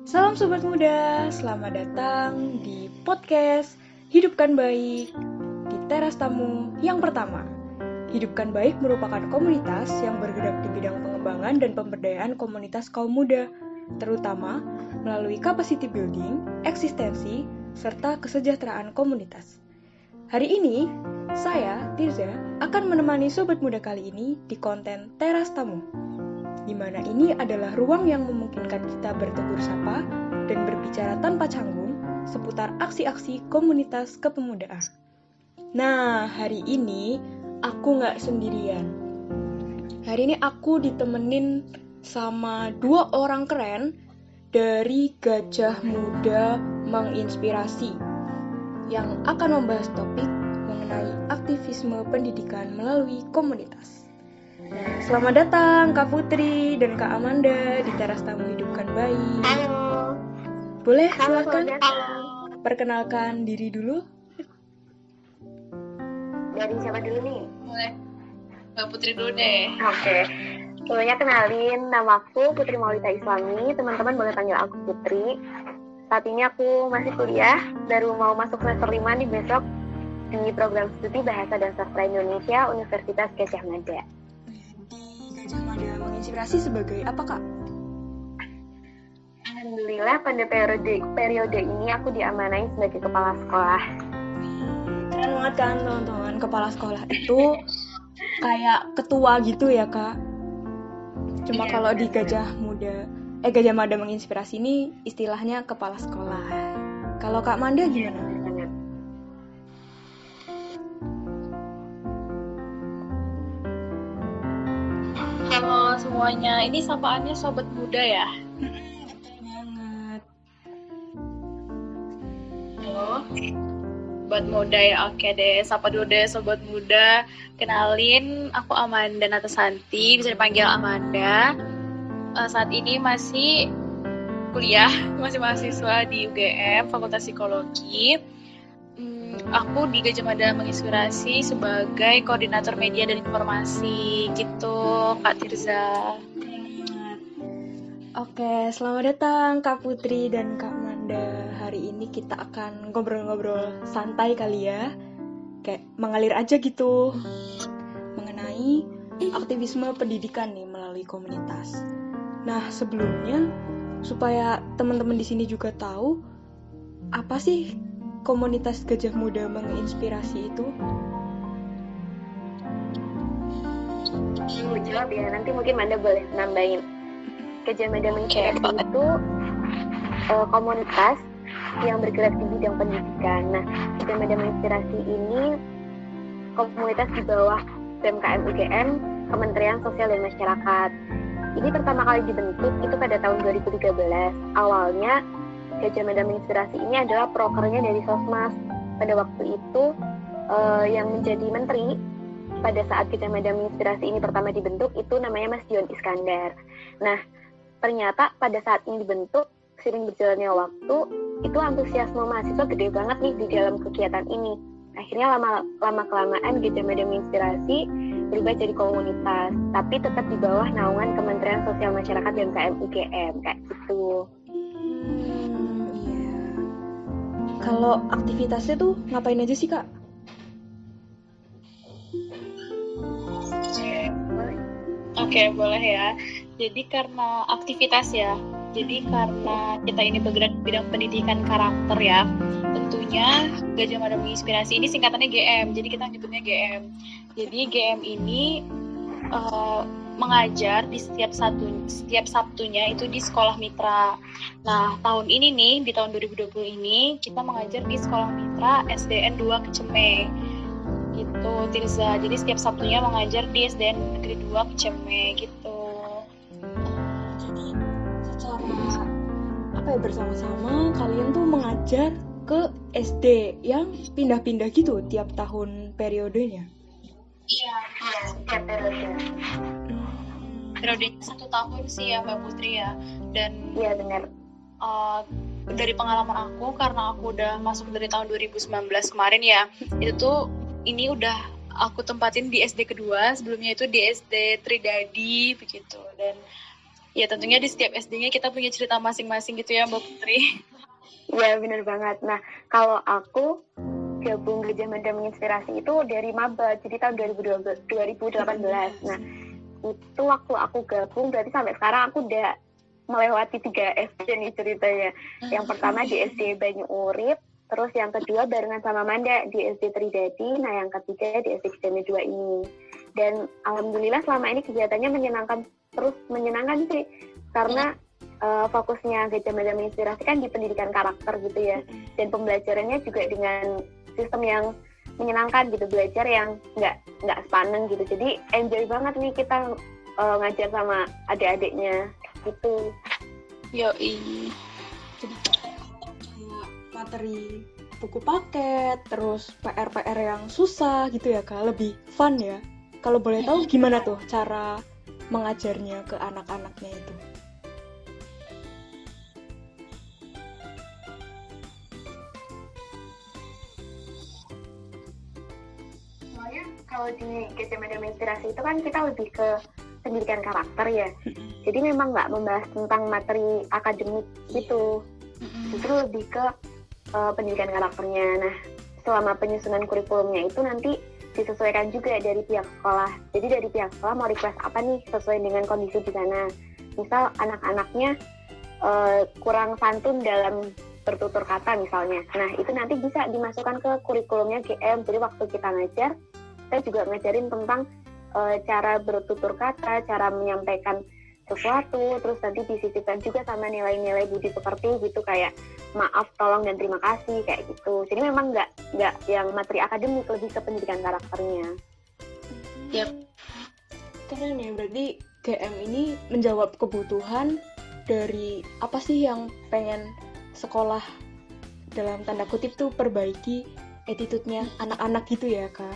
Salam Sobat Muda, selamat datang di podcast Hidupkan Baik di teras tamu yang pertama. Hidupkan Baik merupakan komunitas yang bergerak di bidang pengembangan dan pemberdayaan komunitas kaum muda, terutama melalui capacity building, eksistensi, serta kesejahteraan komunitas. Hari ini, saya, Tirza, akan menemani Sobat Muda kali ini di konten Teras Tamu, di mana ini adalah ruang yang memungkinkan kita bertegur sapa dan berbicara tanpa canggung seputar aksi-aksi komunitas kepemudaan. Nah, hari ini aku nggak sendirian. Hari ini aku ditemenin sama 2 orang keren dari Gajah Muda Menginspirasi yang akan membahas topik mengenai aktivisme pendidikan melalui komunitas. Nah, selamat datang Kak Putri dan Kak Amanda di teras tamu Hidupkan Baik. Halo. Boleh Halo, silakan halo. perkenalkan diri dulu. Dari siapa dulu nih? Boleh. Mbak Putri dulu deh. Oke. Sebelumnya kenalin, nama aku Putri Maulida Islami. Teman-teman boleh panggil aku Putri. Saat ini aku masih kuliah, baru mau masuk semester 5 nih besok di program studi Bahasa dan Sastra Indonesia Universitas Gajah Mada. Di Gajah Mada Menginspirasi sebagai apa, Kak? Alhamdulillah pada periode ini aku diamanain sebagai kepala sekolah. Keren banget kan teman-teman, kepala sekolah itu kayak ketua gitu ya, Kak. Cuma Iya, kalau di benar. Gajah Mada Menginspirasi ini istilahnya kepala sekolah. Kalau Kak Manda gimana? Banget. Halo semuanya, ini sapaannya Sobat Muda ya? Betul banget. Halo. Sobat Muda ya, oke deh. Sapa dulu deh Sobat Muda. Kenalin, aku Amanda Natasanti, bisa dipanggil Amanda. Saat ini masih kuliah, masih mahasiswa di UGM, Fakultas Psikologi. Aku di Gajah Mada Menginspirasi sebagai koordinator media dan informasi gitu, Kak Tirza. Oke, selamat datang Kak Putri dan Kak Manda. Hari ini kita akan ngobrol-ngobrol santai kali ya. Kayak mengalir aja gitu. Mengenai aktivisme pendidikan nih melalui komunitas. Nah, sebelumnya supaya teman-teman di sini juga tahu apa sih komunitas Gajah Muda Menginspirasi itu? Aku jawab ya, nanti mungkin Manda boleh nambahin. Gajah Mada Menginspirasi itu komunitas yang bergerak di bidang pendidikan. Nah, Gajah Mada Menginspirasi ini komunitas di bawah BMKM UGM, Kementerian Sosial dan Masyarakat. Ini pertama kali dibentuk itu pada tahun 2013. Awalnya Gajah Mada Menginspirasi ini adalah prokernya dari Sosmas. Pada waktu itu yang menjadi menteri pada saat Gajah Mada Menginspirasi ini pertama dibentuk itu namanya Mas Dion Iskandar. Nah, ternyata pada saat ini dibentuk, seiring berjalannya waktu, itu antusiasme mahasiswa gede banget nih di dalam kegiatan ini. Akhirnya lama-kelamaan Gajah Mada Menginspirasi berubah jadi komunitas, tapi tetap di bawah naungan Kementerian Sosial Masyarakat dan KM UGM, kayak gitu. Iya. Kalau aktivitasnya tuh ngapain aja sih, Kak? Oke, boleh ya. Jadi karena aktivitas ya, jadi karena kita ini bergerak di bidang pendidikan karakter ya, tentunya Gajah Mada Menginspirasi ini singkatannya GM, jadi kita nyebutnya GM. Jadi GM ini mengajar di setiap Sabtunya itu di sekolah mitra. Nah, tahun ini nih, di tahun 2020 ini, kita mengajar di sekolah mitra SDN 2 Keceme. Gitu, Tirza. Jadi setiap Sabtunya mengajar di SDN Negeri 2 Keceme gitu. Jadi secara bersama-sama kalian tuh mengajar ke SD yang pindah-pindah gitu tiap tahun periodenya. Iya, Setiap periode. periodenya 1 tahun sih ya Mbak Putri ya. Dan Iya, benar. dari pengalaman aku, karena aku udah masuk dari tahun 2019 kemarin ya, itu tuh ini udah aku tempatin di SD kedua, sebelumnya itu di SD Tridadi begitu. Dan Ya tentunya di setiap SD-nya kita punya cerita masing-masing gitu ya Mbak Putri. Iya, benar banget. Nah, kalau aku gabung Gajah Mada Menginspirasi itu dari maba, jadi tahun 2018. Nah, itu waktu aku gabung berarti sampai sekarang aku udah melewati 3 SD nih ceritanya. Yang pertama di SD Banyu Urip, terus yang kedua barengan sama Manda di SD Tridadi, nah yang ketiga di SD Gajah Mada 2 ini. Dan alhamdulillah selama ini kegiatannya menyenangkan sih, karena fokusnya Gajah Mada Menginspirasi kan di pendidikan karakter gitu ya, dan pembelajarannya juga dengan sistem yang menyenangkan gitu, belajar yang nggak sepaneng gitu, jadi enjoy banget nih kita ngajar sama adik-adiknya gitu. Yoi. Jadi kayak materi buku paket, terus PR-PR yang susah gitu ya Kak, lebih fun ya. Kalau boleh tahu gimana tuh cara mengajarnya ke anak-anaknya itu? Soalnya kalau di Gajah Mada Menginspirasi itu kan kita lebih ke pendidikan karakter ya. Jadi memang nggak membahas tentang materi akademik gitu. Justru lebih ke pendidikan karakternya. Nah, selama penyusunan kurikulumnya itu nanti disesuaikan juga dari pihak sekolah. Jadi dari pihak sekolah mau request apa nih sesuai dengan kondisi di sana. Misal anak-anaknya kurang santun dalam bertutur kata misalnya. Nah, itu nanti bisa dimasukkan ke kurikulumnya GM. Jadi waktu kita ngajar, kita juga ngajarin tentang cara bertutur kata, cara menyampaikan sesuatu, terus nanti disisipkan juga sama nilai-nilai budi pekerti gitu, kayak maaf, tolong, dan terima kasih kayak gitu. Jadi memang nggak yang materi akademik, lebih ke pendidikan karakternya. Yap. Keren ya, berarti GM ini menjawab kebutuhan dari apa sih yang pengen sekolah dalam tanda kutip tuh perbaiki attitude-nya anak-anak gitu ya Kak?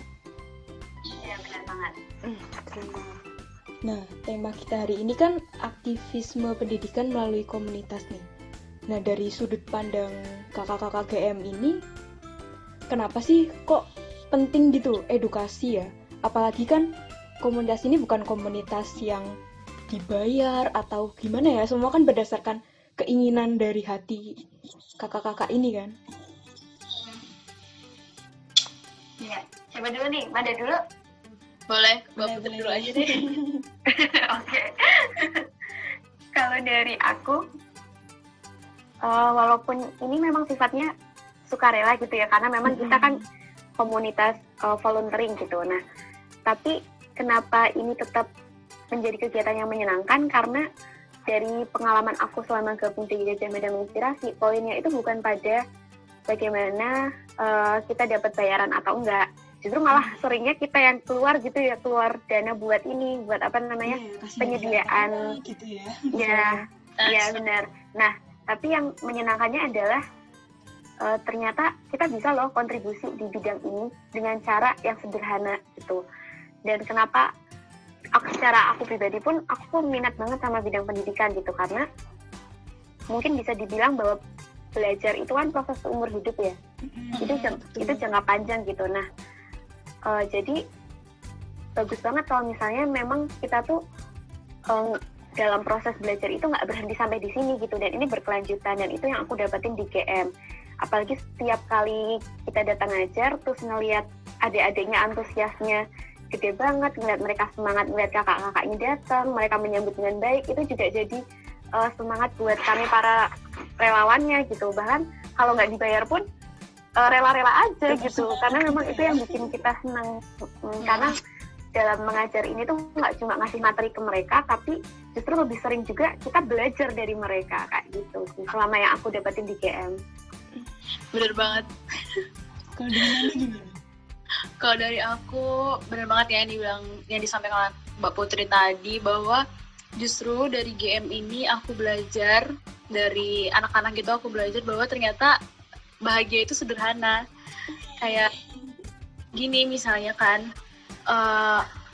Iya, benar banget. Nah, tema kita hari ini kan aktivisme pendidikan melalui komunitas nih. Nah, dari sudut pandang kakak-kakak GM ini, kenapa sih kok penting gitu edukasi ya? Apalagi kan komunitas ini bukan komunitas yang dibayar atau gimana ya, semua kan berdasarkan keinginan dari hati kakak-kakak ini kan? Iya, coba dulu nih, Mada dulu. Boleh, Mbak Putri dulu aja deh. Oke. Kalau dari aku, walaupun ini memang sifatnya sukarela gitu ya, karena memang kita kan komunitas volunteering gitu. Nah, tapi kenapa ini tetap menjadi kegiatan yang menyenangkan? Karena dari pengalaman aku selama gabung di Gajah Mada Menginspirasi, poinnya itu bukan pada bagaimana kita dapat bayaran atau enggak. Justru malah seringnya kita yang keluar gitu ya, keluar dana buat ini, buat apa namanya, penyediaan gitu ya. Ya benar. Nah, tapi yang menyenangkannya adalah ternyata kita bisa loh kontribusi di bidang ini dengan cara yang sederhana gitu. Dan kenapa secara aku pribadi pun aku minat banget sama bidang pendidikan gitu, karena mungkin bisa dibilang bahwa belajar itu kan proses seumur hidup ya. Itu jangka panjang gitu. Nah, jadi bagus banget kalau misalnya memang kita tuh dalam proses belajar itu nggak berhenti sampai di sini gitu, dan ini berkelanjutan, dan itu yang aku dapetin di GM. Apalagi setiap kali kita datang ngajar terus ngelihat adik-adiknya antusiasnya gede banget, ngelihat mereka semangat, ngelihat kakak-kakaknya datang, mereka menyambut dengan baik, itu juga jadi semangat buat kami para relawannya gitu. Bahkan kalau nggak dibayar pun rela-rela aja gitu, karena memang itu yang bikin kita senang. Karena dalam mengajar ini tuh nggak cuma ngasih materi ke mereka, tapi justru lebih sering juga kita belajar dari mereka kayak gitu sih, selama yang aku dapetin di GM. Bener banget. Kalau dari gimana? Kalau dari aku bener banget ya yang disampaikan Mbak Putri tadi, bahwa justru dari GM ini aku belajar, dari anak-anak gitu aku belajar bahwa ternyata bahagia itu sederhana. Kayak gini misalnya kan,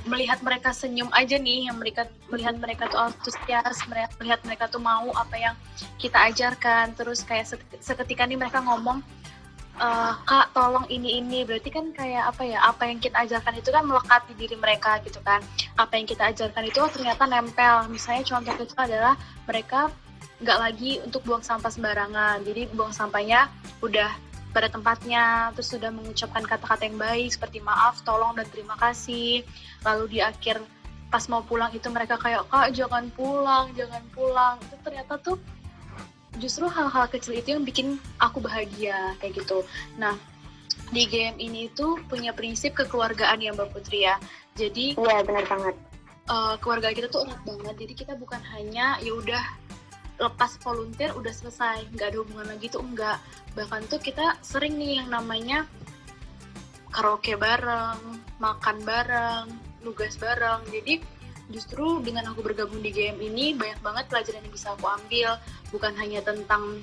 melihat mereka senyum aja nih, yang melihat mereka tuh antusias, melihat mereka tuh mau apa yang kita ajarkan. Terus kayak seketika nih mereka ngomong, Kak tolong ini berarti kan kayak apa yang kita ajarkan itu kan melekat di diri mereka gitu kan. Apa yang kita ajarkan itu ternyata nempel. Misalnya contoh kecil adalah mereka nggak lagi untuk buang sampah sembarangan, jadi buang sampahnya udah pada tempatnya, terus sudah mengucapkan kata-kata yang baik seperti maaf, tolong, dan terima kasih. Lalu di akhir pas mau pulang itu mereka kayak, Kak jangan pulang. Itu ternyata tuh justru hal-hal kecil itu yang bikin aku bahagia kayak gitu. Nah, di game ini tuh punya prinsip kekeluargaan ya Mbak Putri ya. Jadi Iya, benar banget. Keluarga kita tuh erat banget. Jadi kita bukan hanya ya udah lepas volunteer udah selesai, nggak ada hubungan lagi tuh enggak. Bahkan tuh kita sering nih yang namanya karaoke bareng, makan bareng, nugas bareng. Jadi justru dengan aku bergabung di game ini banyak banget pelajaran yang bisa aku ambil, bukan hanya tentang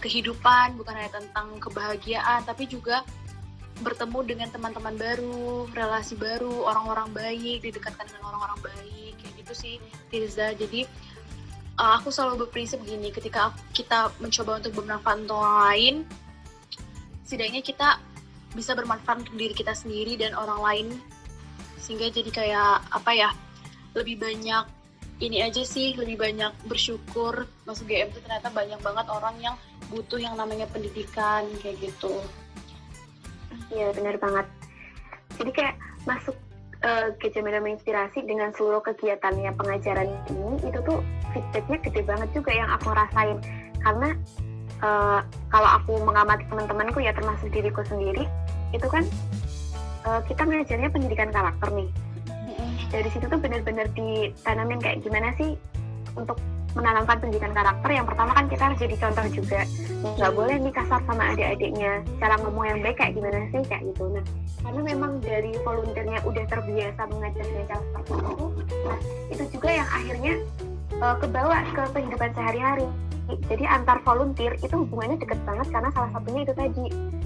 kehidupan, bukan hanya tentang kebahagiaan, tapi juga bertemu dengan teman-teman baru, relasi baru, orang-orang baik, didekatkan dengan orang-orang baik, kayak gitu sih Tirza. Jadi aku selalu berprinsip gini, ketika kita mencoba untuk bermanfaat untuk orang lain, setidaknya kita bisa bermanfaat untuk diri kita sendiri dan orang lain, sehingga jadi kayak lebih banyak ini aja sih, lebih banyak bersyukur masuk GM itu ternyata banyak banget orang yang butuh yang namanya pendidikan kayak gitu. Iya, benar banget. Jadi kayak masuk Gajah Mada Menginspirasi dengan seluruh kegiatannya pengajaran ini, itu tuh feedbacknya gede banget juga yang aku rasain. Karena kalau aku mengamati teman-temanku ya, termasuk diriku sendiri, itu kan kita mengajarnya pendidikan karakter nih. Dari situ tuh benar-benar ditanamin kayak gimana sih untuk menanamkan pendidikan karakter. Yang pertama kan kita harus jadi contoh juga, nggak boleh nih kasar sama adik-adiknya, cara ngomong yang baik kayak gimana sih, kayak gitu. Nah, karena memang dari volunteernya udah terbiasa mengajar dengan cara seperti itu, nah itu juga yang akhirnya kebawa ke kehidupan sehari-hari. Jadi antar volunteer itu hubungannya deket banget karena salah satunya itu tadi,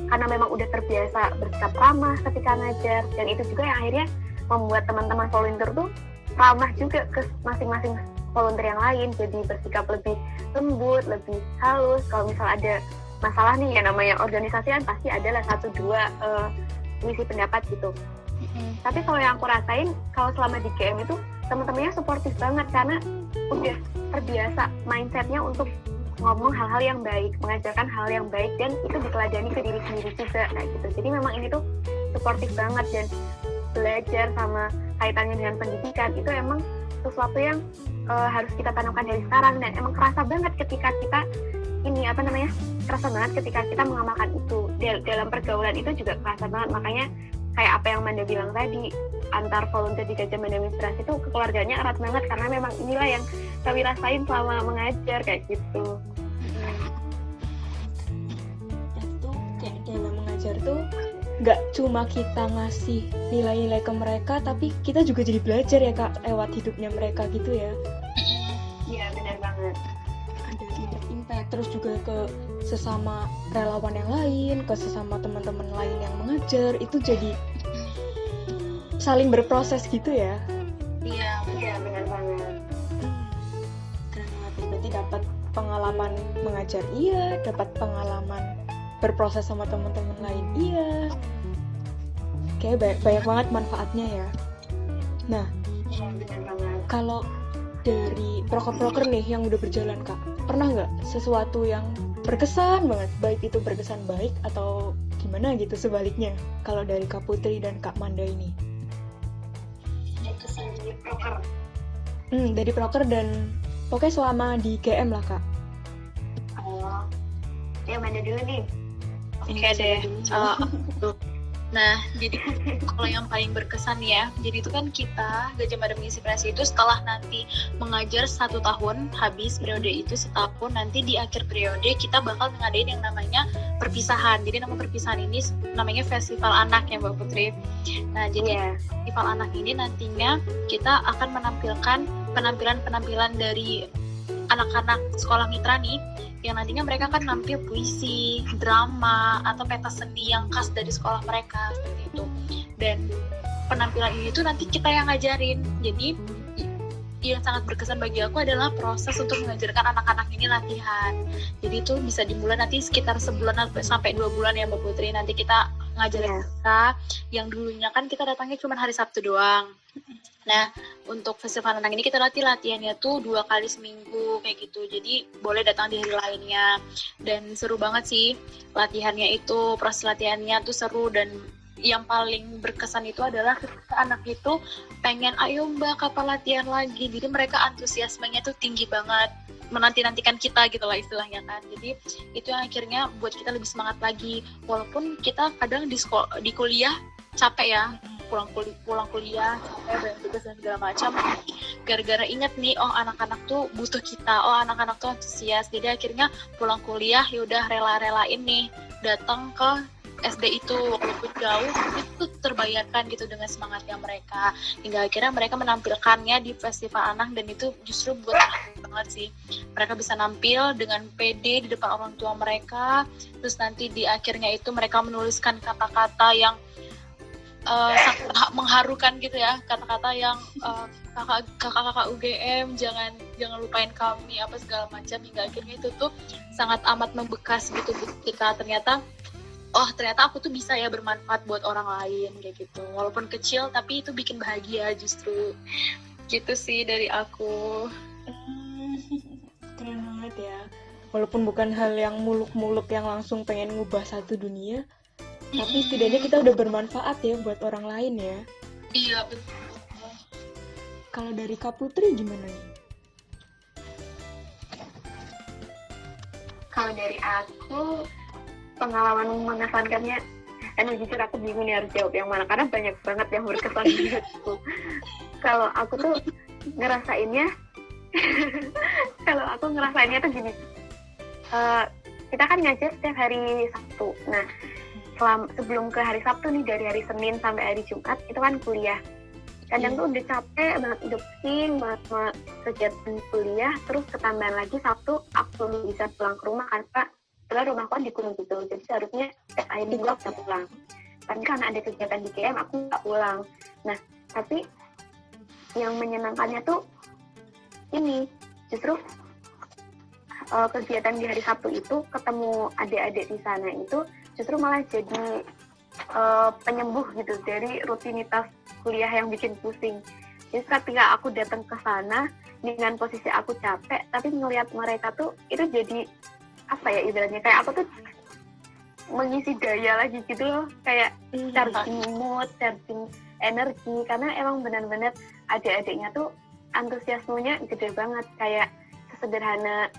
karena memang udah terbiasa bersikap ramah ketika ngajar, dan itu juga yang akhirnya membuat teman-teman volunteer tuh ramah juga ke masing-masing volunteer yang lain, jadi bersikap lebih lembut, lebih halus. Kalau misal ada masalah nih, ya namanya organisasi kan pasti adalah 1-2 misi pendapat gitu. Tapi kalau yang aku rasain, kalau selama di GM itu teman-temannya suportif banget karena udah terbiasa mindsetnya untuk ngomong hal-hal yang baik, mengajarkan hal yang baik, dan itu diteladani ke diri sendiri juga kayak gitu. Jadi memang ini tuh suportif banget, dan belajar sama kaitannya dengan pendidikan itu emang sesuatu yang harus kita tanamkan dari sekarang, dan emang kerasa banget ketika kita kerasa banget ketika kita mengamalkan itu dalam pergaulan. Itu juga kerasa banget. Makanya kayak apa yang Manda bilang tadi, antar volunteer di Gajah Mada Menginspirasi itu keluarganya erat banget, karena memang inilah yang kami rasain selama mengajar kayak gitu. Itu kayak dalam mengajar tuh nggak cuma kita ngasih nilai-nilai ke mereka, tapi kita juga jadi belajar ya Kak, lewat hidupnya mereka gitu ya. Iya, benar banget. Ada impact, terus juga ke sesama relawan yang lain, ke sesama teman-teman lain yang mengajar, itu jadi saling berproses gitu ya. Iya, benar banget. Keren banget, berarti dapat pengalaman mengajar iya, dapat pengalaman berproses sama teman-teman lain iya. Kayak banyak banget manfaatnya ya. Nah, kalau dari proker-proker nih yang udah berjalan Kak, pernah nggak sesuatu yang berkesan banget, baik itu berkesan baik atau gimana gitu sebaliknya, kalau dari Kak Putri dan Kak Manda ini? Berkesan dari proker. Dari proker dan pokoknya selama di GM lah Kak. Ya Manda dulu nih. Oke deh. Nah, jadi kalau yang paling berkesan ya, jadi itu kan kita Gajah Mada Menginspirasi itu setelah nanti mengajar 1 tahun, habis periode itu setahun, nanti di akhir periode kita bakal ngadain yang namanya perpisahan. Jadi nama perpisahan ini namanya Festival Anak ya Mbak Putri. Nah, jadi Festival Anak ini nantinya kita akan menampilkan penampilan-penampilan dari anak-anak sekolah mitra nih, yang nantinya mereka kan nampil puisi, drama, atau pentas seni yang khas dari sekolah mereka, seperti itu. Dan penampilan ini tuh nanti kita yang ngajarin. Jadi yang sangat berkesan bagi aku adalah proses untuk mengajarkan anak-anak ini latihan. Jadi itu bisa dimulai nanti sekitar sebulan sampai 2 bulan ya Mbak Putri. Nanti kita ngajarin mereka yang dulunya kan kita datangnya cuma hari Sabtu doang. Nah, untuk festival anak ini kita latihannya tuh 2 kali seminggu kayak gitu. Jadi boleh datang di hari lainnya. Dan seru banget sih latihannya itu, proses latihannya tuh seru. Dan yang paling berkesan itu adalah ketika anak itu pengen, ayo Mbak kapan latihan lagi. Jadi mereka antusiasmenya tuh tinggi banget, menanti-nantikan kita gitu lah istilahnya kan. Jadi itu yang akhirnya buat kita lebih semangat lagi. Walaupun kita kadang di kuliah capek ya, pulang kuliah capek banyak tugas dan segala macam, gara-gara ingat nih, oh anak-anak tuh butuh kita, oh anak-anak tuh antusias, jadi akhirnya pulang kuliah ya udah rela-relain nih datang ke SD itu, walaupun jauh itu terbayarkan gitu dengan semangatnya mereka, hingga akhirnya mereka menampilkannya di festival anak. Dan itu justru buat banget sih, mereka bisa nampil dengan pede di depan orang tua mereka, terus nanti di akhirnya itu mereka menuliskan kata-kata yang sangat mengharukan gitu ya, kata-kata yang kakak-kakak UGM jangan lupain kami apa segala macam, hingga akhirnya itu tuh sangat amat membekas gitu kita. Ternyata aku tuh bisa ya bermanfaat buat orang lain kayak gitu, walaupun kecil tapi itu bikin bahagia justru. Gitu sih dari aku. Keren banget ya, walaupun bukan hal yang muluk-muluk yang langsung pengen ngubah satu dunia, tapi setidaknya kita udah bermanfaat ya buat orang lain ya. Iya betul. Kalau dari Kak Putri gimana nih? Kalau dari aku, pengalaman mengesankannya, jujur aku bingung nih harus jawab yang mana, karena banyak banget yang berkesan di aku. Kalau aku tuh ngerasainnya tuh gini, kita kan ngajar setiap hari Sabtu. Nah, sebelum ke hari Sabtu nih, dari hari Senin sampai hari Jumat itu kan kuliah. Kadang tuh udah capek banget, udah pusing banget sama kegiatan kuliah, terus ketambahan lagi Sabtu aku belum bisa pulang ke rumah karena rumahku kan di Gunung gitu, jadi seharusnya akhir minggu aku bisa pulang. Tapi karena ada kegiatan di KM aku nggak pulang. Nah, tapi yang menyenangkannya tuh ini, justru kegiatan di hari Sabtu itu, ketemu adik-adik di sana itu justru malah jadi penyembuh gitu dari rutinitas kuliah yang bikin pusing. Jadi ketika aku datang ke sana dengan posisi aku capek, tapi ngelihat mereka tuh itu jadi apa ya ibaratnya, kayak aku tuh mengisi daya lagi gitu loh, kayak charging mood, charging energi, karena emang benar-benar adik-adiknya tuh antusiasmenya gede banget, kayak sesederhana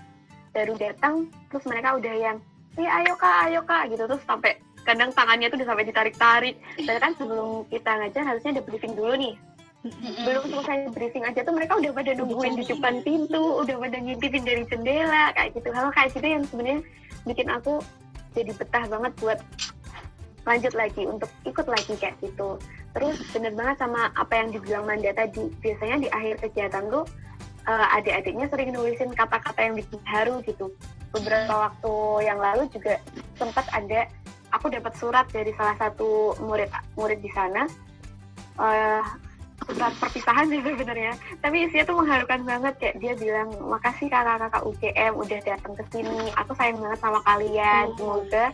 baru datang terus mereka udah yang ayo kak gitu, terus sampai kadang tangannya tuh udah sampai ditarik-tarik. Padahal kan sebelum kita ngajar harusnya ada briefing dulu nih. Belum selesai briefing aja tuh mereka udah pada nungguin di depan pintu, udah pada ngintipin dari jendela kayak gitu. Hal kayak gitu yang sebenarnya bikin aku jadi betah banget buat lanjut lagi, untuk ikut lagi kayak gitu. Terus bener banget sama apa yang dibilang Manda tadi, biasanya di akhir kegiatan tuh adik-adiknya sering nulisin kata-kata yang bikin haru gitu. Beberapa waktu yang lalu juga sempat ada, aku dapat surat dari salah satu murid di sana, surat perpisahan sih sebenarnya, tapi isinya tuh mengharukan banget. Kayak dia bilang, makasih kakak-kakak UGM udah datang ke sini, aku sayang banget sama kalian, semoga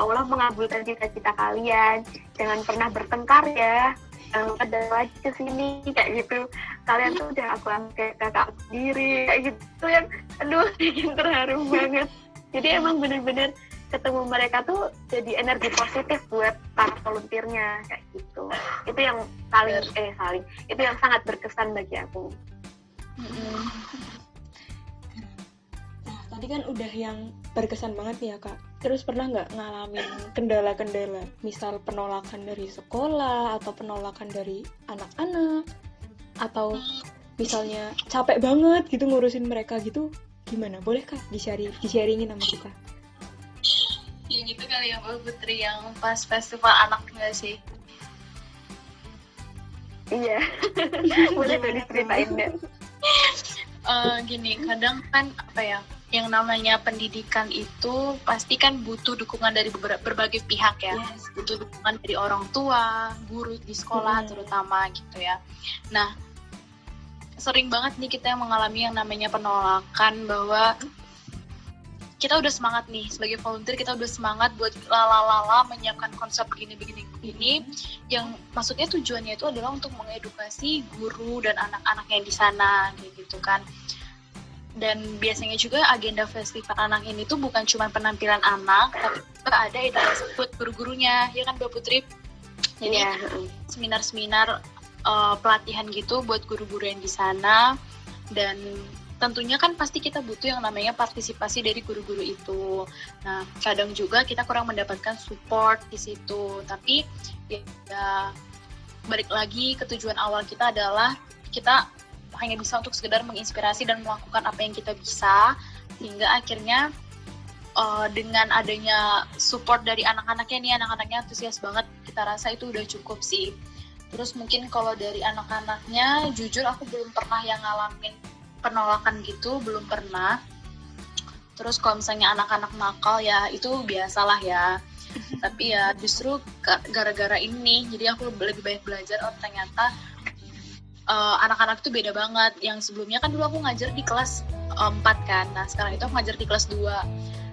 Allah mengabulkan cita-cita kalian, jangan pernah bertengkar ya, ada lagi ke sini kayak gitu, kalian tuh udah aku anggap kakak sendiri kayak gitu, yang aduh bikin terharu banget. Jadi emang bener-bener ketemu mereka tuh jadi energi positif buat para volunteernya kayak gitu. Itu yang itu yang sangat berkesan bagi aku. Nah, tadi kan udah yang berkesan banget nih ya Kak. Terus pernah nggak ngalamin kendala-kendala, misal penolakan dari sekolah atau penolakan dari anak-anak, atau misalnya capek banget gitu ngurusin mereka gitu, gimana? Boleh Kak di-sharingin sama kita? Yang itu kali ya Mbak Putri, yang pas festival anak nggak sih? Iya. Boleh diceritain deh. Gini, kadang kan apa ya, yang namanya pendidikan itu pasti kan butuh dukungan dari berbagai pihak ya. Yes. Butuh dukungan dari orang tua, guru di sekolah terutama gitu ya. Nah, sering banget nih kita yang mengalami yang namanya penolakan, bahwa kita udah semangat nih sebagai volunteer, kita udah semangat buat lala menyiapkan konsep begini yang maksudnya tujuannya itu adalah untuk mengedukasi guru dan anak-anaknya di sana kayak gitu kan. Dan biasanya juga agenda festival anak ini tuh bukan cuma penampilan anak, tapi juga ada interaksi buat guru-gurunya, ya kan Mbak Putri? Jadi seminar-seminar pelatihan gitu buat guru-guru yang di sana, dan tentunya kan pasti kita butuh yang namanya partisipasi dari guru-guru itu. Nah, kadang juga kita kurang mendapatkan support di situ. Tapi ya balik lagi ke tujuan awal kita adalah kita hanya bisa untuk sekedar menginspirasi dan melakukan apa yang kita bisa, sehingga akhirnya dengan adanya support dari anak-anaknya antusias banget, kita rasa itu udah cukup sih. Terus mungkin kalau dari anak-anaknya, jujur aku belum pernah yang ngalamin penolakan gitu, belum pernah. Terus kalau misalnya anak-anak nakal ya itu biasalah ya. Tapi ya justru gara-gara ini jadi aku lebih banyak belajar, oh ternyata anak-anak itu beda banget. Yang sebelumnya kan dulu aku ngajar di kelas 4 kan, nah sekarang itu aku ngajar di kelas 2.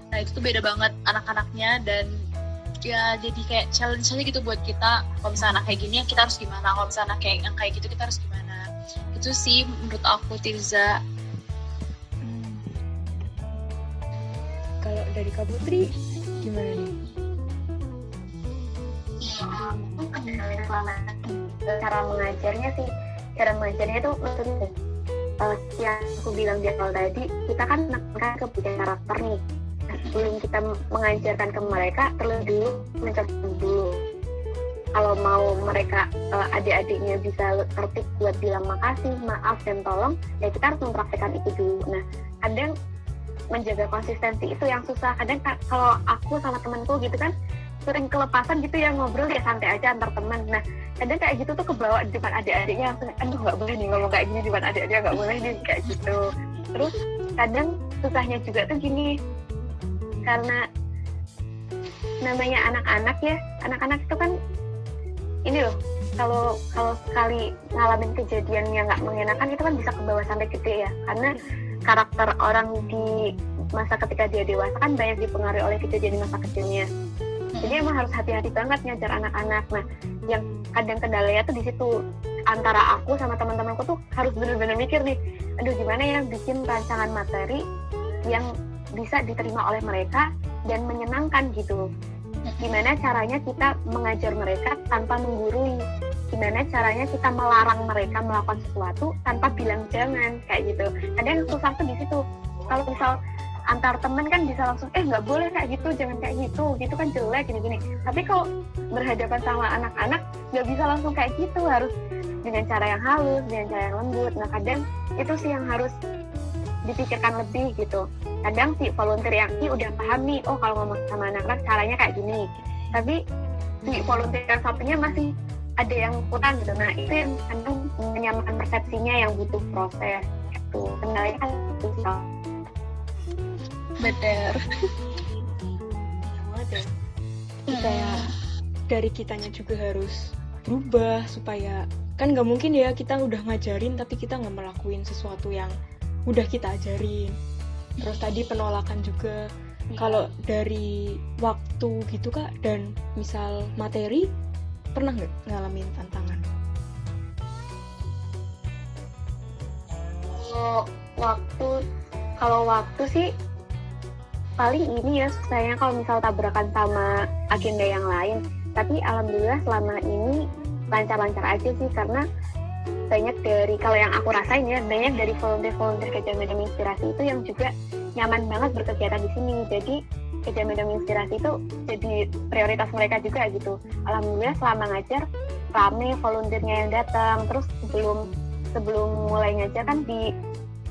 Nah itu tuh beda banget anak-anaknya, dan ya jadi kayak challenge aja gitu buat kita. Kalau misalnya anak kayak gini kita harus gimana, kalau misalnya anak yang kayak gitu kita harus gimana. Itu sih menurut aku, Tirza. Kalau dari Kak Putri gimana nih? Cara mengajarnya itu maksudnya yang aku bilang di awal tadi, kita kan menekankan kebutuhan karakter nih. Nah, sebelum kita mengajarkan ke mereka, terlebih dulu mencoba dulu. Kalau mau mereka adik-adiknya bisa tertib buat bilang makasih, maaf, dan tolong, ya kita harus mempraktekkan itu dulu. Nah, kadang menjaga konsistensi itu yang susah. Kadang kalau aku sama temanku gitu kan, sering kelepasan gitu ya, ngobrol ya santai aja antar teman. Nah, kadang kayak gitu tuh kebawa di depan adik-adiknya, langsung, aduh nggak boleh nih ngomong kayak gini di depan adik-adiknya, nggak boleh nih kayak gitu. Terus kadang susahnya juga tuh gini, karena namanya anak-anak ya, anak-anak itu kan ini loh, kalau sekali ngalamin kejadian yang nggak mengenakan itu kan bisa ke bawah sampai gede ya, karena karakter orang di masa ketika dia dewasa kan banyak dipengaruhi oleh kejadian di masa kecilnya. Jadi emang harus hati-hati banget ngajar anak-anak. Nah, yang kadang kendalanya tuh di situ, antara aku sama teman-temanku tuh harus benar-benar mikir nih, aduh gimana ya bikin rancangan materi yang bisa diterima oleh mereka dan menyenangkan gitu. Gimana caranya kita mengajar mereka tanpa menggurui, gimana caranya kita melarang mereka melakukan sesuatu tanpa bilang jangan, kayak gitu. Kadang susah tuh di situ. Kalau misal antar temen kan bisa langsung nggak boleh kayak gitu, jangan kayak gitu kan jelek gini-gini. Tapi kalau berhadapan sama anak-anak nggak bisa langsung kayak gitu, harus dengan cara yang halus, dengan cara yang lembut. Nah kadang itu sih yang harus dipikirkan lebih gitu. Kadang si volunteer yang ini udah paham nih, oh kalau ngomong sama anak-anak caranya kayak gini, tapi si volunteer yang satunya masih ada yang kurang gitu. Nah itu yang kadang menyamakan persepsinya yang butuh proses gitu. Kendalanya kan susah. Bener. Kayak dari kitanya juga harus berubah, supaya kan nggak mungkin ya kita udah ngajarin tapi kita nggak melakuin sesuatu yang udah kita ajarin. Terus tadi penolakan juga, kalau dari waktu gitu Kak, dan misal materi, pernah nggak ngalamin tantangan? Kalau waktu sih paling ini ya, susahnya kalau misal tabrakan sama agenda yang lain. Tapi alhamdulillah selama ini lancar-lancar aja sih, karena banyak dari, kalau yang aku rasain ya, banyak dari volunteer Gajah Mada Inspirasi itu yang juga nyaman banget berkegiatan di sini. Jadi Gajah Mada Inspirasi itu jadi prioritas mereka juga gitu. Alhamdulillah selama ngajar rame volunteernya yang datang. Terus sebelum mulai ngajar kan di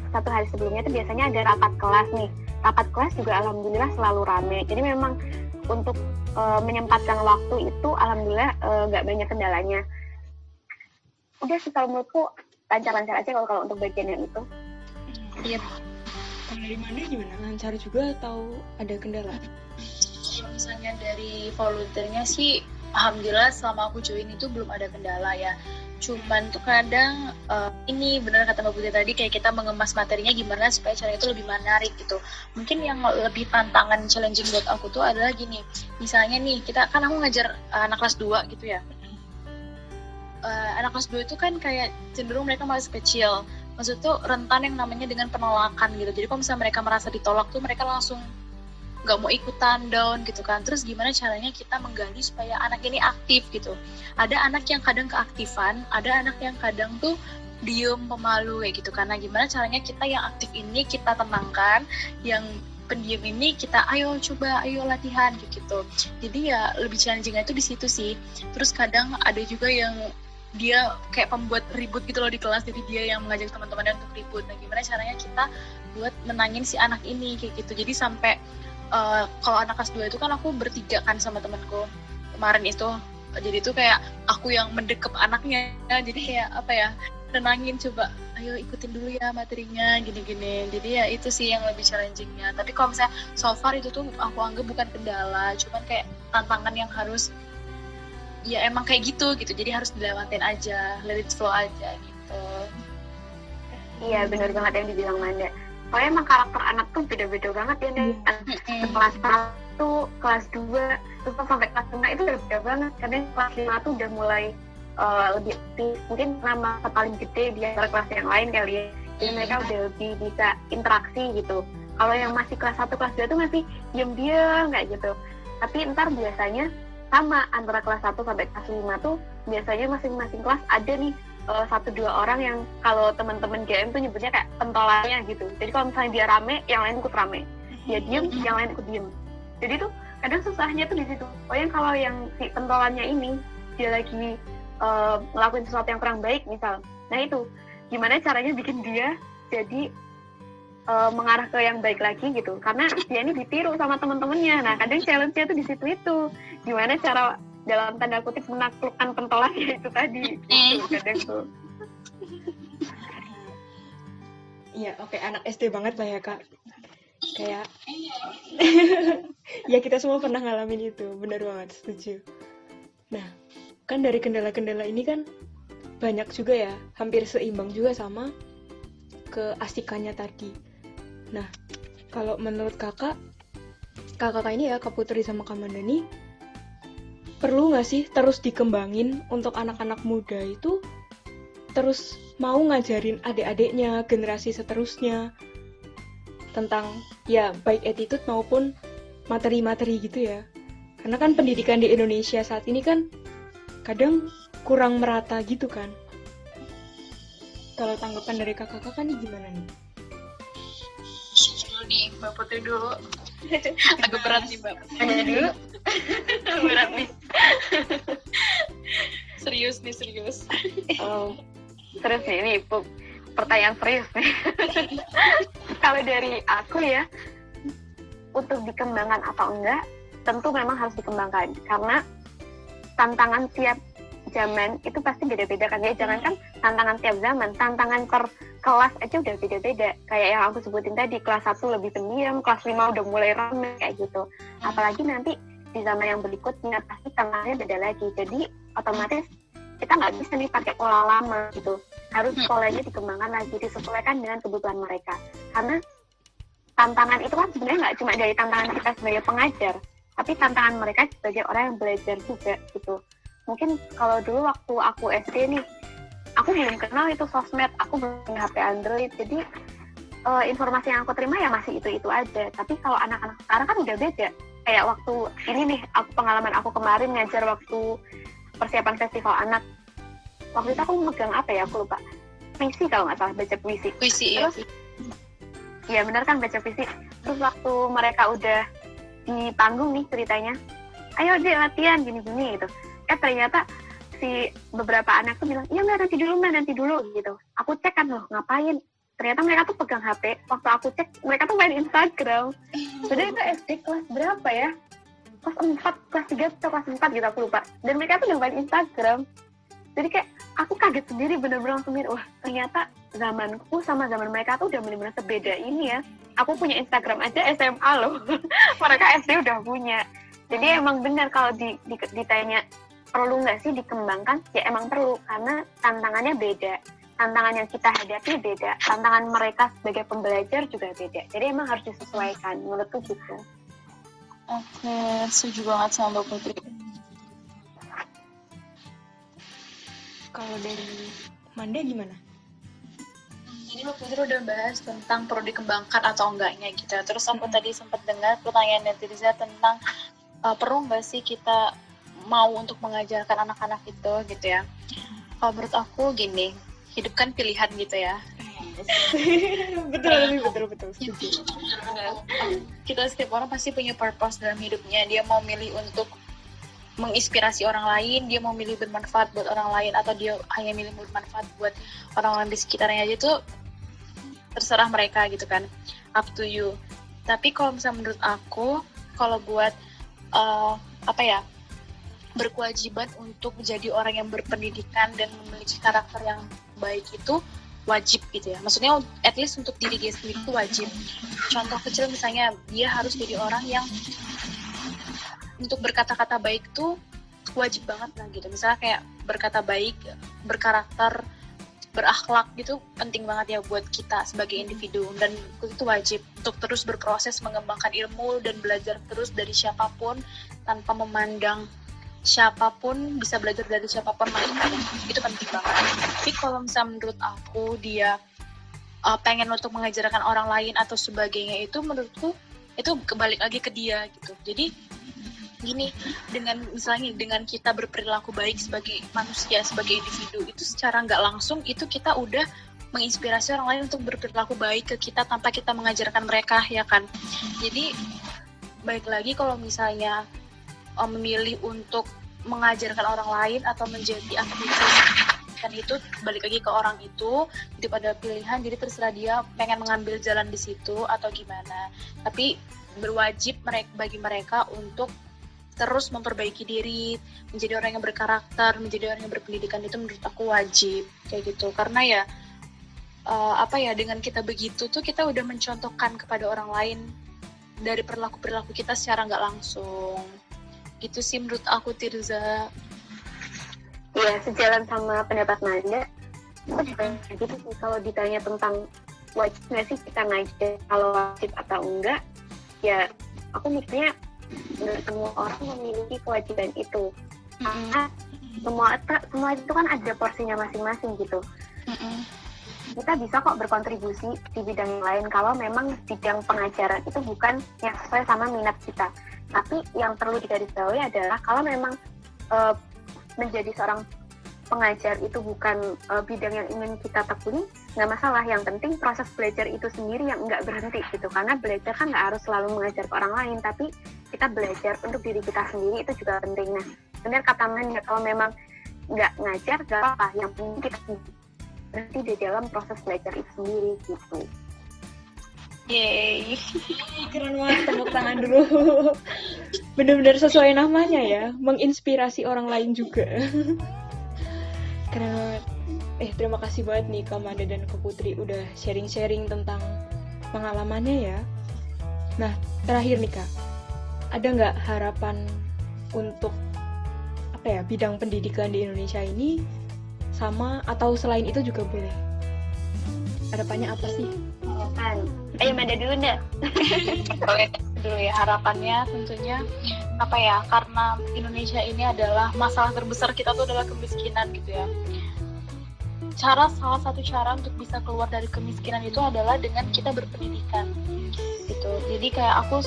satu hari sebelumnya itu biasanya ada rapat kelas nih. Rapat kelas juga alhamdulillah selalu rame. Jadi memang untuk menyempatkan waktu itu alhamdulillah nggak banyak kendalanya. Udah sih kalau menurutku lancar-lancar aja kalau untuk bagian yang itu. Iya. Kalau dari mana gimana? Lancar juga atau ada kendala? Kalau misalnya dari volunteernya sih alhamdulillah selama aku join itu belum ada kendala ya. Cuman tuh kadang ini benar kata Mbak Putri tadi, kayak kita mengemas materinya gimana supaya caranya itu lebih menarik gitu. Mungkin yang lebih tantangan challenging buat aku tuh adalah gini, misalnya nih aku ngajar anak kelas 2 gitu ya. Anak kelas 2 itu kan kayak cenderung mereka masih kecil, maksud tuh rentan yang namanya dengan penolakan gitu. Jadi kalau misalnya mereka merasa ditolak tuh mereka langsung nggak mau ikutan, down gitu kan. Terus gimana caranya kita menggali supaya anak ini aktif gitu. Ada anak yang kadang keaktifan, ada anak yang kadang tuh diem, pemalu kayak gitu. Karena gimana caranya kita yang aktif ini kita tenangkan, yang pendiam ini kita ayo latihan gitu. Jadi ya lebih challenging itu di situ sih. Terus kadang ada juga yang dia kayak pembuat ribut gitu loh di kelas, jadi dia yang mengajak teman-temannya untuk ribut. Nah gimana caranya kita buat menangin si anak ini kayak gitu. Jadi sampai kalau anak kelas 2 itu kan aku bertiga kan sama temanku kemarin itu, jadi itu kayak aku yang mendekep anaknya, jadi kayak apa ya, tenangin, coba ayo ikutin dulu ya materinya gini-gini. Jadi ya itu sih yang lebih challengingnya. Tapi kalau misalnya so far itu tuh aku anggap bukan kendala, cuman kayak tantangan yang harus ya emang kayak gitu, jadi harus dilewatin aja, let it flow aja gitu. Iya benar banget yang dibilang Manda. Soalnya emang karakter anak tuh beda-beda banget ya nih. Kelas 1, kelas 2, terus sampai kelas 5 itu udah beda banget. Kadang kelas 5 tuh udah mulai lebih aktif. Mungkin nama paling gede di antara kelas yang lain kali ya. Jadi mereka udah lebih bisa interaksi gitu. Kalau yang masih kelas 1, kelas 2 tuh masih diam-diam kayak gitu. Tapi ntar biasanya sama antara kelas 1 sampai kelas 5 tuh biasanya masing-masing kelas ada nih 1-2 orang yang kalau teman-teman GM tuh nyebutnya kayak pentolannya gitu. Jadi kalau misalnya dia rame, yang lain ikut rame. Dia diem, yang lain ikut diem. Jadi tuh kadang susahnya tuh di situ. Pokoknya kalau yang si pentolannya ini dia lagi ngelakuin sesuatu yang kurang baik misal, nah itu gimana caranya bikin dia jadi mengarah ke yang baik lagi gitu. Karena dia ini ditiru sama teman-temannya. Nah kadang challenge-nya tuh di situ itu. Gimana cara dalam tanda kutip menaklukkan pentolannya itu tadi gitu, kadang tuh. Iya, oke, anak SD banget lah ya Kak. Kayak ya kita semua pernah ngalamin itu, benar banget, setuju. Nah, kan dari kendala-kendala ini kan banyak juga ya, hampir seimbang juga sama keasikannya tadi. Nah, kalau menurut kakak ini ya, Kak Putri sama Kak Mandani, perlu nggak sih terus dikembangin untuk anak-anak muda itu terus mau ngajarin adik-adiknya, generasi seterusnya tentang ya baik attitude maupun materi-materi gitu ya. Karena kan pendidikan di Indonesia saat ini kan kadang kurang merata gitu kan. Kalau tanggapan dari kakak-kakak nih gimana nih? Dulu nih, Mbak Putri dulu. Agak berat nih Mbak. Hanya dulu. Berat nih. Serius. Terus nih, ini pertanyaan serius nih. Kalau dari aku ya, untuk dikembangkan atau enggak, tentu memang harus dikembangkan. Karena tantangan tiap zaman itu pasti beda-beda kan ya. Jangankan tantangan tiap zaman, tantangan per kelas aja udah beda-beda. Kayak yang aku sebutin tadi, kelas 1 lebih pendiam, kelas 5 udah mulai ramai kayak gitu. Apalagi nanti di zaman yang berikutnya pasti tantangannya beda lagi. Jadi otomatis kita nggak bisa nih pakai pola lama gitu. Harus polanya dikembangkan lagi, disesuaikan dengan kebutuhan mereka. Karena tantangan itu kan sebenarnya nggak cuma dari tantangan kita sebagai pengajar, tapi tantangan mereka sebagai orang yang belajar juga gitu. Mungkin kalau dulu waktu aku SD nih, aku belum kenal itu sosmed, aku belum punya HP Android, jadi informasi yang aku terima ya masih itu aja. Tapi kalau anak-anak sekarang kan udah beda. Kayak waktu ini nih, pengalaman aku kemarin ngajar waktu persiapan festival anak. Waktu itu aku megang apa ya, aku lupa. Puisi kalau nggak salah, baca puisi. Terus, ya benar kan baca puisi. Terus waktu mereka udah di panggung nih ceritanya, ayo deh latihan gini-gini gitu. Ternyata si beberapa anak tuh bilang, iya mbak nanti dulu gitu. Aku cek kan loh, ngapain? Ternyata mereka tuh pegang HP. Waktu aku cek, mereka tuh main Instagram. Sebenarnya itu SD kelas berapa ya? Kelas 4, kelas 3 atau kelas 4 gitu, aku lupa. Dan mereka tuh udah main Instagram. Jadi kayak aku kaget sendiri, bener-bener langsung mikir, wah ternyata zamanku sama zaman mereka tuh udah bener-bener sebeda ini ya. Aku punya Instagram aja SMA loh. Mereka SD udah punya. Jadi emang benar kalau ditanya perlu nggak sih dikembangkan? Ya emang perlu, karena tantangannya beda. Tantangan yang kita hadapi beda, tantangan mereka sebagai pembelajar juga beda. Jadi emang harus disesuaikan, menurutku gitu. Oke, setuju banget sama Mbak Putri. Kalau dari Manda gimana? Jadi Mbak Putri udah bahas tentang perlu dikembangkan atau enggaknya gitu. Terus aku tadi sempat dengar pertanyaan netizen tentang perlu nggak sih kita mau untuk mengajarkan anak-anak itu gitu ya. Kalau menurut aku gini, hidup kan pilihan gitu ya. betul setuju. Kita setiap orang pasti punya purpose dalam hidupnya. Dia mau milih untuk menginspirasi orang lain, dia mau milih bermanfaat buat orang lain, atau dia hanya milih bermanfaat buat orang-orang di sekitarnya aja, itu terserah mereka gitu kan, up to you. Tapi kalau misalnya menurut aku, kalau buat berkewajiban untuk menjadi orang yang berpendidikan dan memiliki karakter yang baik itu wajib gitu ya. Maksudnya at least untuk diri dia sendiri itu wajib. Contoh kecil misalnya, dia harus jadi orang yang untuk berkata-kata baik tuh wajib banget lah gitu. Misalnya kayak berkata baik, berkarakter, berakhlak gitu penting banget ya buat kita sebagai individu, dan itu wajib untuk terus berproses mengembangkan ilmu dan belajar terus dari siapapun tanpa memandang siapapun, bisa belajar dari siapapun mereka, itu penting banget. Tapi kalau misalnya menurut aku dia pengen untuk mengajarkan orang lain atau sebagainya, itu menurutku itu kebalik lagi ke dia gitu. Jadi gini, dengan kita berperilaku baik sebagai manusia, sebagai individu, itu secara nggak langsung itu kita udah menginspirasi orang lain untuk berperilaku baik ke kita tanpa kita mengajarkan mereka, ya kan. Jadi balik lagi, kalau misalnya memilih untuk mengajarkan orang lain atau menjadi aktivis, kan itu balik lagi ke orang itu, itu pada pilihan. Jadi terserah dia pengen mengambil jalan di situ atau gimana. Tapi berwajib bagi mereka untuk terus memperbaiki diri, menjadi orang yang berkarakter, menjadi orang yang berpendidikan, itu menurut aku wajib kayak gitu. Karena ya dengan kita begitu tuh kita udah mencontohkan kepada orang lain dari perilaku kita secara nggak langsung. Gitu sih menurut aku, Tirza. Ya, sejalan sama pendapat Manda, aku juga gitu sih. Kalau ditanya tentang wajib nggak sih kita ngajar, kalau wajib atau enggak, ya aku mikirnya nggak semua orang memiliki kewajiban itu. Karena semua itu kan ada porsinya masing-masing gitu. Kita bisa kok berkontribusi di bidang yang lain kalau memang bidang pengajaran itu bukan yang sesuai sama minat kita. Tapi yang perlu digarisbawahi adalah kalau memang menjadi seorang pengajar itu bukan bidang yang ingin kita tekuni, nggak masalah. Yang penting proses belajar itu sendiri yang nggak berhenti gitu. Karena belajar kan nggak harus selalu mengajar ke orang lain, tapi kita belajar untuk diri kita sendiri itu juga penting. Nah, benar kata Manda, kalau memang nggak ngajar, nggak apa-apa. Yang penting kita berhenti di dalam proses belajar itu sendiri gitu. Yeay. Keren banget, tepuk tangan dulu. Benar-benar sesuai namanya ya, menginspirasi orang lain juga. Keren banget. Terima kasih banget nih Kak Manda dan Kak Putri udah sharing-sharing tentang pengalamannya ya. Nah, terakhir nih Kak, ada nggak harapan untuk bidang pendidikan di Indonesia ini, sama atau selain itu juga boleh? Harapannya apa sih? Ayo Manda dulu deh. Dulu ya, harapannya tentunya karena Indonesia ini adalah masalah terbesar kita tuh adalah kemiskinan gitu ya. Salah satu cara untuk bisa keluar dari kemiskinan itu adalah dengan kita berpendidikan gitu. Jadi kayak aku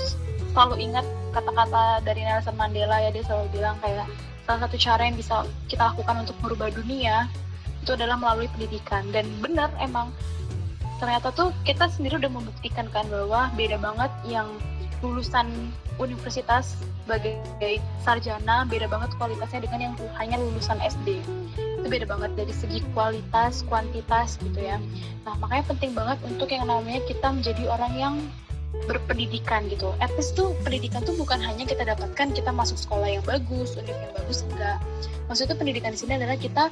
selalu ingat kata-kata dari Nelson Mandela ya, dia selalu bilang kayak salah satu cara yang bisa kita lakukan untuk merubah dunia itu adalah melalui pendidikan. Dan benar, emang ternyata tuh kita sendiri udah membuktikan kan bahwa beda banget yang lulusan universitas sebagai sarjana, beda banget kualitasnya dengan yang hanya lulusan SD. Itu beda banget dari segi kualitas, kuantitas gitu ya. Nah, makanya penting banget untuk yang namanya kita menjadi orang yang berpendidikan gitu. At least tuh pendidikan tuh bukan hanya kita dapatkan kita masuk sekolah yang bagus, univ yang bagus, enggak. Maksudnya pendidikan di sini adalah kita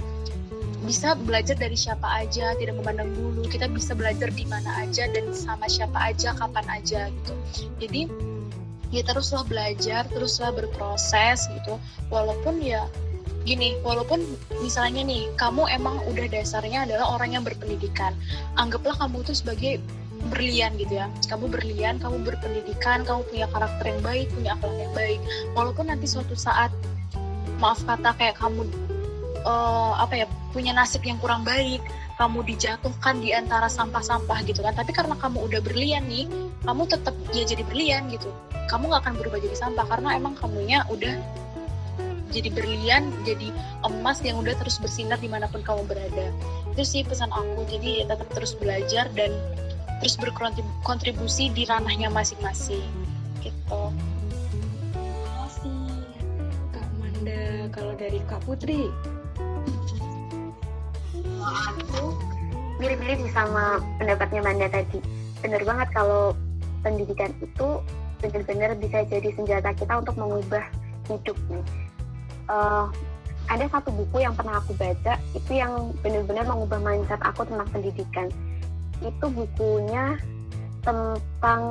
bisa belajar dari siapa aja, tidak memandang bulu. Kita bisa belajar di mana aja dan sama siapa aja, kapan aja gitu. Jadi ya teruslah belajar, teruslah berproses gitu. Walaupun ya gini, walaupun misalnya nih kamu emang udah dasarnya adalah orang yang berpendidikan, anggaplah kamu tuh sebagai berlian gitu ya. Kamu berlian, kamu berpendidikan, kamu punya karakter yang baik, punya akhlak yang baik. Walaupun nanti suatu saat, maaf kata, kayak kamu punya nasib yang kurang baik, kamu dijatuhkan di antara sampah-sampah gitu kan. Tapi karena kamu udah berlian nih, kamu tetap ya jadi berlian gitu. Kamu nggak akan berubah jadi sampah karena emang kamunya udah jadi berlian, jadi emas yang udah terus bersinar dimanapun kamu berada. Itu sih pesan aku. Jadi ya tetap terus belajar dan terus berkontribusi di ranahnya masing-masing gitu. Terima kasih Kak Amanda. Kalau dari Kak Putri? Aku mirip-mirip sih sama pendapatnya Manda tadi. Bener banget kalau pendidikan itu benar-benar bisa jadi senjata kita untuk mengubah hidup nih. Ada satu buku yang pernah aku baca itu yang benar-benar mengubah mindset aku tentang pendidikan. Itu bukunya tentang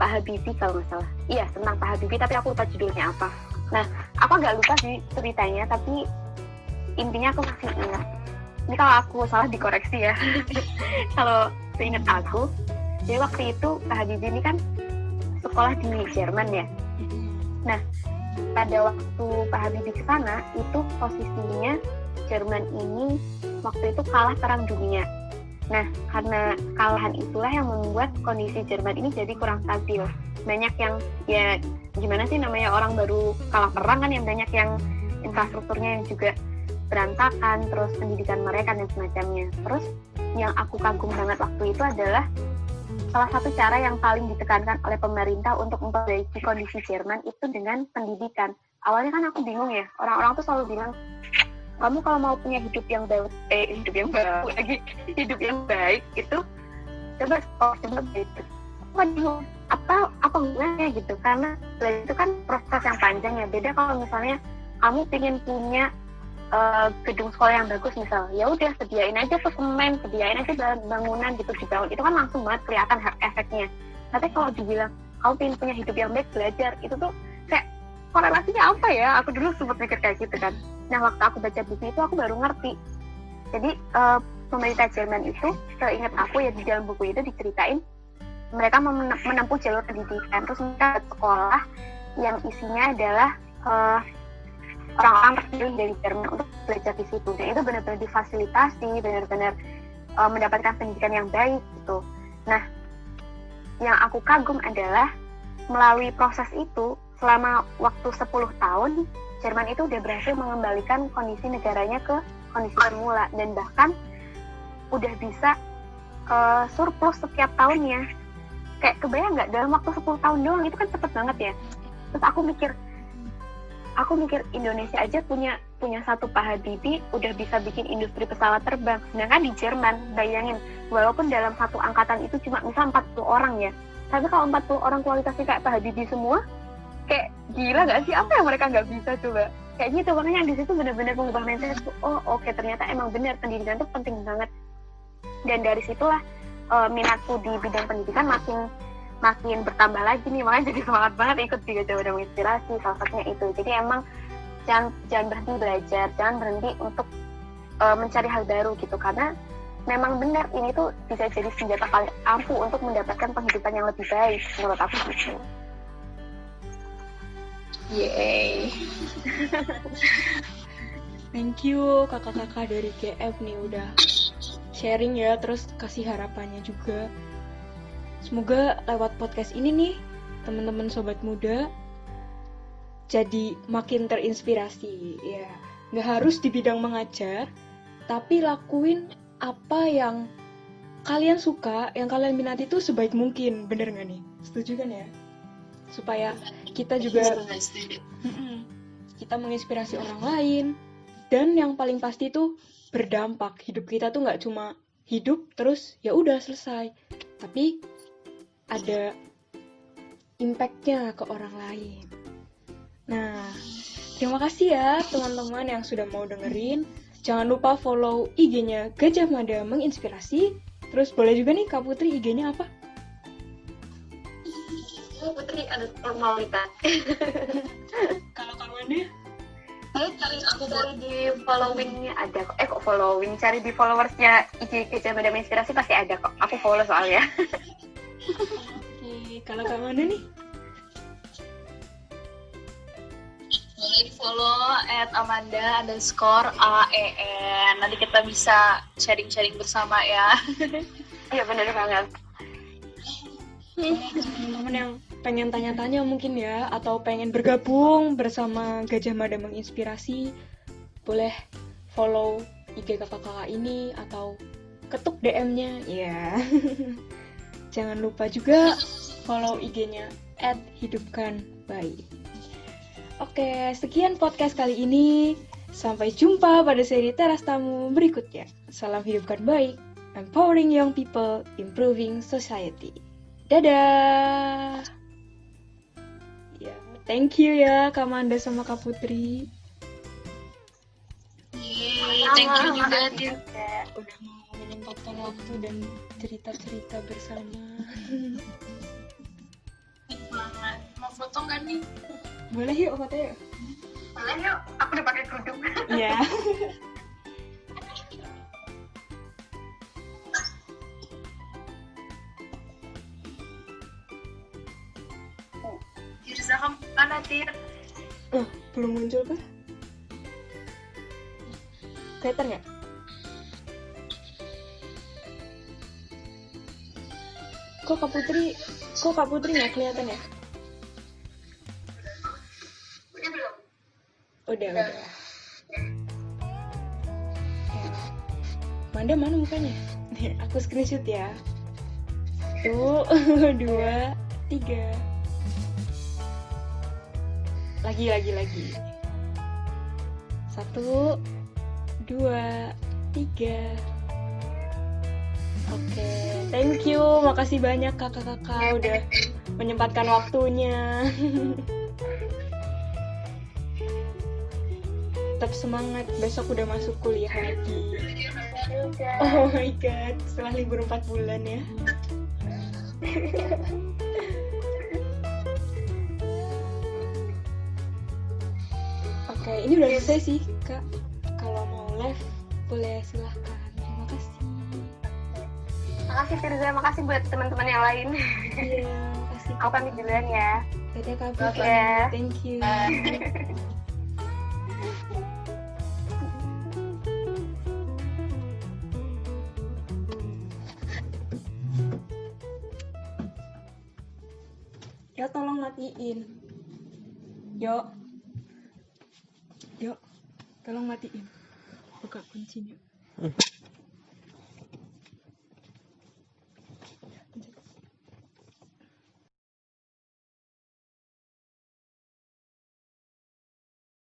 Pak Habibie kalau nggak salah. Iya, tentang Pak Habibie, tapi aku lupa judulnya apa. Nah, aku agak lupa sih ceritanya, tapi intinya aku masih ingat. Ini kalau aku salah dikoreksi ya. Kalau seingat aku, jadi waktu itu Pak Habibie ini kan sekolah di Jerman ya. Nah, pada waktu Pak Habibie ke sana, itu posisinya Jerman ini waktu itu kalah perang dunia. Nah, karena kekalahan itulah yang membuat kondisi Jerman ini jadi kurang stabil. Banyak yang, ya gimana sih namanya orang baru kalah perang kan, yang banyak yang infrastrukturnya yang juga berantakan, terus pendidikan mereka dan semacamnya. Terus yang aku kagum banget waktu itu adalah salah satu cara yang paling ditekankan oleh pemerintah untuk memperbaiki kondisi Jerman itu dengan pendidikan. Awalnya kan aku bingung ya, orang-orang tuh selalu bilang, kamu kalau mau punya hidup yang baik itu coba sekolah, coba belajar. Aku kan bingung, apa gunanya gitu, karena belajar itu kan proses yang panjang ya. Beda kalau misalnya kamu pengen punya gedung sekolah yang bagus misal, ya udah sediain aja tuh semen, sediain aja bangunan gitu dibangun, itu kan langsung banget kelihatan efeknya. Tapi kalau dibilang kamu pengen punya hidup yang baik, belajar, itu tuh kayak korelasinya apa ya? Aku dulu sempat mikir kayak gitu kan. Nah, waktu aku baca buku itu aku baru ngerti. Jadi pemerintah Jerman itu, seingat aku ya, di dalam buku itu diceritain mereka menempuh jalur pendidikan, terus mereka sekolah yang isinya adalah orang-orang terpilih dari Jerman untuk belajar di situ, dan itu benar-benar difasilitasi, benar-benar mendapatkan pendidikan yang baik gitu. Nah, yang aku kagum adalah melalui proses itu selama waktu 10 tahun Jerman itu udah berhasil mengembalikan kondisi negaranya ke kondisi semula, dan bahkan udah bisa surplus setiap tahunnya. Kayak kebayang nggak, dalam waktu 10 tahun doang, itu kan cepet banget ya. Terus aku mikir Indonesia aja punya satu Pak Habibie udah bisa bikin industri pesawat terbang. Sedangkan di Jerman, bayangin, walaupun dalam satu angkatan itu cuma misal 40 orang ya, tapi kalau 40 orang kualitasnya kayak Pak Habibie semua, kayak gila gak sih? Apa yang mereka nggak bisa coba? Kayak gitu, makanya di situ benar-benar mengubah mindset. Oke, ternyata emang benar pendidikan itu penting banget. Dan dari situlah minatku di bidang pendidikan makin bertambah lagi nih, makanya jadi semangat banget ikut juga coba dan menginspirasi, salah satunya itu. Jadi emang jangan berhenti belajar, jangan berhenti untuk mencari hal baru gitu, karena memang benar ini tuh bisa jadi senjata paling ampuh untuk mendapatkan penghidupan yang lebih baik menurut aku gitu. Yeay. Thank you kakak-kakak dari GF nih udah sharing ya, terus kasih harapannya juga. Semoga lewat podcast ini nih, teman-teman sobat muda jadi makin terinspirasi. Ya, nggak harus di bidang mengajar, tapi lakuin apa yang kalian suka, yang kalian minati itu sebaik mungkin. Bener nggak nih? Setuju kan ya? Supaya kita juga kita menginspirasi orang lain, dan yang paling pasti itu berdampak. Hidup kita tuh nggak cuma hidup terus ya udah selesai, tapi ada impact-nya ke orang lain. Nah, terima kasih ya teman-teman yang sudah mau dengerin. Jangan lupa follow IG-nya Gajah Mada Menginspirasi. Terus boleh juga nih Kak Putri, IG-nya apa? Putri ada formalitas. Kalau Kak Manda? Cari di followingnya ada kok. Kok following? Cari di followersnya IG Gajah Mada Menginspirasi pasti ada kok. Aku follow soalnya. Oke, kalau Kak Manda nih? Boleh di follow @amanda_aen. Nanti kita bisa sharing-sharing bersama ya. Iya benar banget. Teman-teman yang pengen tanya-tanya mungkin ya, atau pengen bergabung bersama Gajah Mada Menginspirasi, boleh follow IG kakak-kakak ini atau ketuk DM-nya ya. Jangan lupa juga follow IG-nya @hidupkanbaik. Oke, sekian podcast kali ini. Sampai jumpa pada seri Teras Tamu berikutnya. Salam hidupkan baik, empowering young people, improving society. Dadah. Ya, thank you ya Kak Manda sama Kak Putri. Thank you juga, Tir. Udah mau menyempatkan waktu dan cerita-cerita bersama. Semangat. Mau foto nggak nih? Boleh yuk foto yuk. Boleh yuk. Aku udah pakai kerudung. Iya. Tirza kamu mana, Tir? Oh, belum muncul kah? Kelihatan nggak? Kok Kak Putri nggak kelihatan ya? Udah. Ya. Manda mana mukanya? Aku screenshot ya. 1, 2, 3. Lagi. 1, 2, 3. Oke, thank you. Makasih banyak kakak-kakak udah menyempatkan waktunya. Tetap semangat, besok udah masuk kuliah lagi. Oh my god, setelah libur 4 bulan ya. Oke, ini udah selesai sih Kak. Kalau mau live, boleh silahkan. Terima kasih. Makasih Tirza, makasih buat teman-teman yang lain. Iya, makasih. Aku pamit duluan ya. Dadah Kak Oke. Putri, thank you. Ya tolong matiin. Yuk, tolong matiin. Buka kuncinya.